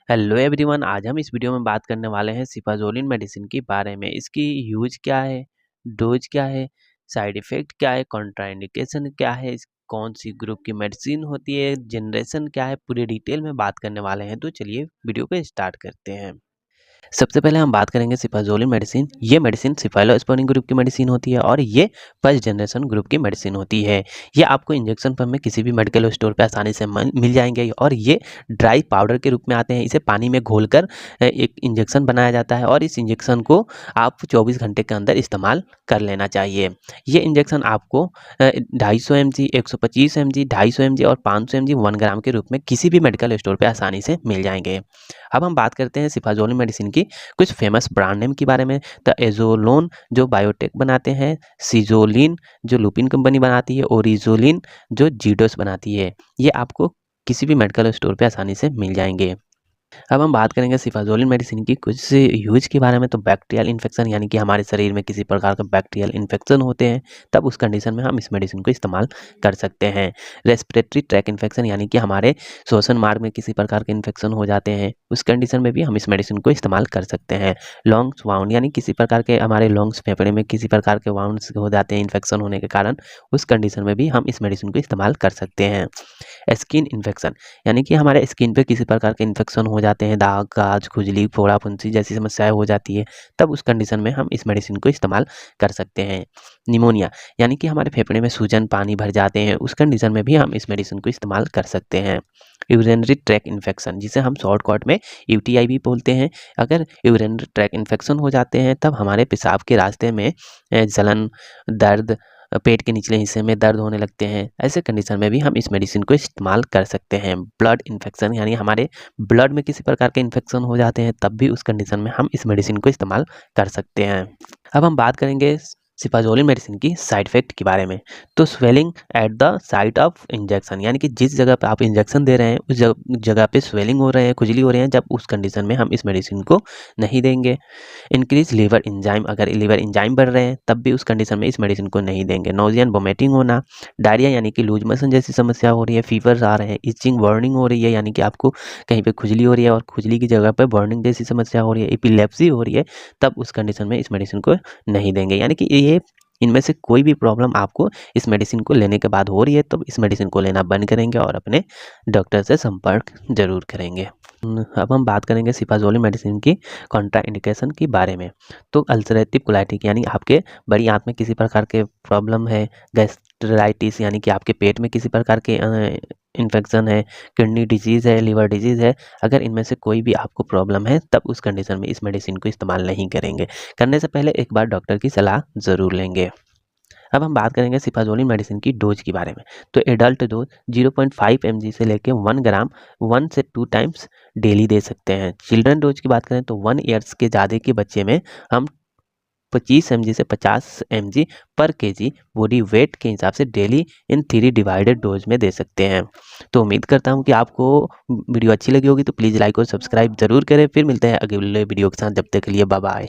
Hello everyone, आज हम इस वीडियो में बात करने वाले हैं सिफाजोलिन मेडिसिन के बारे में। इसकी यूज क्या है, डोज क्या है, साइड इफ़ेक्ट क्या है, कॉन्ट्राइंडिकेशन क्या है, कौन सी ग्रुप की मेडिसिन होती है, जनरेशन क्या है, पूरी डिटेल में बात करने वाले हैं। तो चलिए वीडियो को स्टार्ट करते हैं। सबसे पहले हम बात करेंगे सिफाजोलिन मेडिसिन। ये मेडिसिन सिफाइलोस्पोरिन ग्रुप की मेडिसिन होती है और ये फर्स्ट जनरेशन ग्रुप की मेडिसिन होती है। ये आपको इंजेक्शन फॉर्म में किसी भी मेडिकल स्टोर पे आसानी से मिल जाएंगे और ये ड्राई पाउडर के रूप में आते हैं। इसे पानी में घोलकर एक इंजेक्शन बनाया जाता है और इस इंजेक्शन को आप 24 घंटे के अंदर इस्तेमाल कर लेना चाहिए। ये इंजेक्शन आपको 250 mg, 125 mg, 250 mg और 500 mg 1 ग्राम के रूप में किसी भी मेडिकल स्टोर पे आसानी से मिल जाएंगे। अब हम बात करते हैं सिफाजोलिन मेडिसिन की कुछ फेमस ब्रांड नेम के बारे में। तो एजोलोन जो बायोटेक बनाते हैं, सीजोलिन जो लुपिन कंपनी बनाती है, ओरिजोलिन जो जीडोस बनाती है। ये आपको किसी भी मेडिकल स्टोर पे आसानी से मिल जाएंगे। अब हम बात करेंगे सिफाजोलिन मेडिसिन की कुछ यूज के बारे में। तो बैक्टीरियल इन्फेक्शन यानी कि हमारे शरीर में किसी प्रकार का बैक्टीरियल इन्फेक्शन होते हैं, तब उस कंडीशन में हम इस मेडिसिन को इस्तेमाल कर सकते हैं। रेस्पिरेटरी ट्रैक इन्फेक्शन यानी कि हमारे श्वसन मार्ग में किसी प्रकार के इन्फेक्शन हो जाते हैं, उस कंडीशन में भी हम इस मेडिसिन को इस्तेमाल कर सकते हैं। लंग्स वाउंड यानी किसी प्रकार के हमारे लंग्स फेफड़े में किसी प्रकार के वाउंड्स हो जाते हैं इन्फेक्शन होने के कारण, उस कंडीशन में भी हम इस मेडिसिन को इस्तेमाल कर सकते हैं। स्किन इन्फेक्शन यानी कि हमारे स्किन पे किसी प्रकार के इन्फेक्शन हो जाते हैं, दाग, गाज, खुजली, फोड़ा, फुंसी जैसी समस्याएं हो जाती है, तब उस कंडीशन में हम इस मेडिसिन को इस्तेमाल कर सकते हैं। निमोनिया यानी कि हमारे फेफड़े में सूजन, पानी भर जाते हैं, उस कंडीशन में भी हम इस मेडिसिन को इस्तेमाल कर सकते हैं। यूरिनरी ट्रैक इन्फेक्शन जिसे हम शॉर्टकट में यूटीआई भी बोलते हैं। अगर यूरिनरी ट्रैक इन्फेक्शन हो जाते हैं तब हमारे पेशाब के रास्ते में जलन, दर्द, पेट के निचले हिस्से में दर्द होने लगते हैं। ऐसे कंडीशन में भी हम इस मेडिसिन को इस्तेमाल कर सकते हैं। ब्लड इन्फेक्शन यानी हमारे ब्लड में किसी प्रकार के इन्फेक्शन हो जाते हैं, तब भी उस कंडीशन में हम इस मेडिसिन को इस्तेमाल कर सकते हैं। अब हम बात करेंगे सिफाजोलिन मेडिसिन की साइड इफेक्ट के बारे में। तो swelling at the site of injection यानी कि जिस जगह पे आप इंजेक्शन दे रहे हैं उस जगह पे स्वेलिंग हो रहे हैं, खुजली हो रहे हैं, जब उस कंडीशन में हम इस मेडिसिन को नहीं देंगे। इंक्रीज लीवर एंजाइम, अगर लीवर एंजाइम बढ़ रहे हैं तब भी उस कंडीशन में इस मेडिसिन को नहीं देंगे। नोजिया एंड वोमिटिंग होना, डायरिया यानी कि लूज मोशन जैसी समस्या हो रही है, फीवर्स आ रहे हैं, इचिंग बर्निंग हो रही है यानी कि आपको कहीं पे खुजली हो रही है और खुजली की जगह पे बर्निंग जैसी समस्या हो रही है, एपिलेप्सी हो रही है, तब उस कंडीशन में इस मेडिसिन को नहीं देंगे। यानी कि ये इनमें से कोई भी प्रॉब्लम आपको इस मेडिसिन को लेने के बाद हो रही है तो इस मेडिसिन को लेना बंद करेंगे और अपने डॉक्टर से संपर्क जरूर करेंगे। अब हम बात करेंगे सिफाजोलिन मेडिसिन की कॉन्ट्राइंडिकेशन के बारे में। तो अल्सरेटिव कोलाइटिस यानी आपके बड़ी आंत में किसी प्रकार के प्रॉब्लम है, गैस्ट्राइटिस यानी कि आपके पेट में किसी प्रकार के इन्फेक्शन है, किडनी डिजीज़ है, लिवर डिजीज़ है, अगर इनमें से कोई भी आपको प्रॉब्लम है तब उस कंडीशन में इस मेडिसिन को इस्तेमाल नहीं करेंगे। करने से पहले एक बार डॉक्टर की सलाह ज़रूर लेंगे। अब हम बात करेंगे सिफाजोलिन मेडिसिन की डोज के बारे में। तो एडल्ट डोज 0.5 mg से लेके 1 ग्राम 1 से 2 टाइम्स डेली दे सकते हैं। चिल्ड्रन डोज की बात करें तो 1 ईयर्स के ज़्यादा के बच्चे में हम 25 mg से 50 mg पर केजी बॉडी वेट के हिसाब से डेली इन 3 डिवाइडेड डोज में दे सकते हैं। तो उम्मीद करता हूँ कि आपको वीडियो अच्छी लगी होगी, तो प्लीज़ लाइक और सब्सक्राइब जरूर करें। फिर मिलते हैं अगले वीडियो के साथ, जब तक के लिए बाय बाय।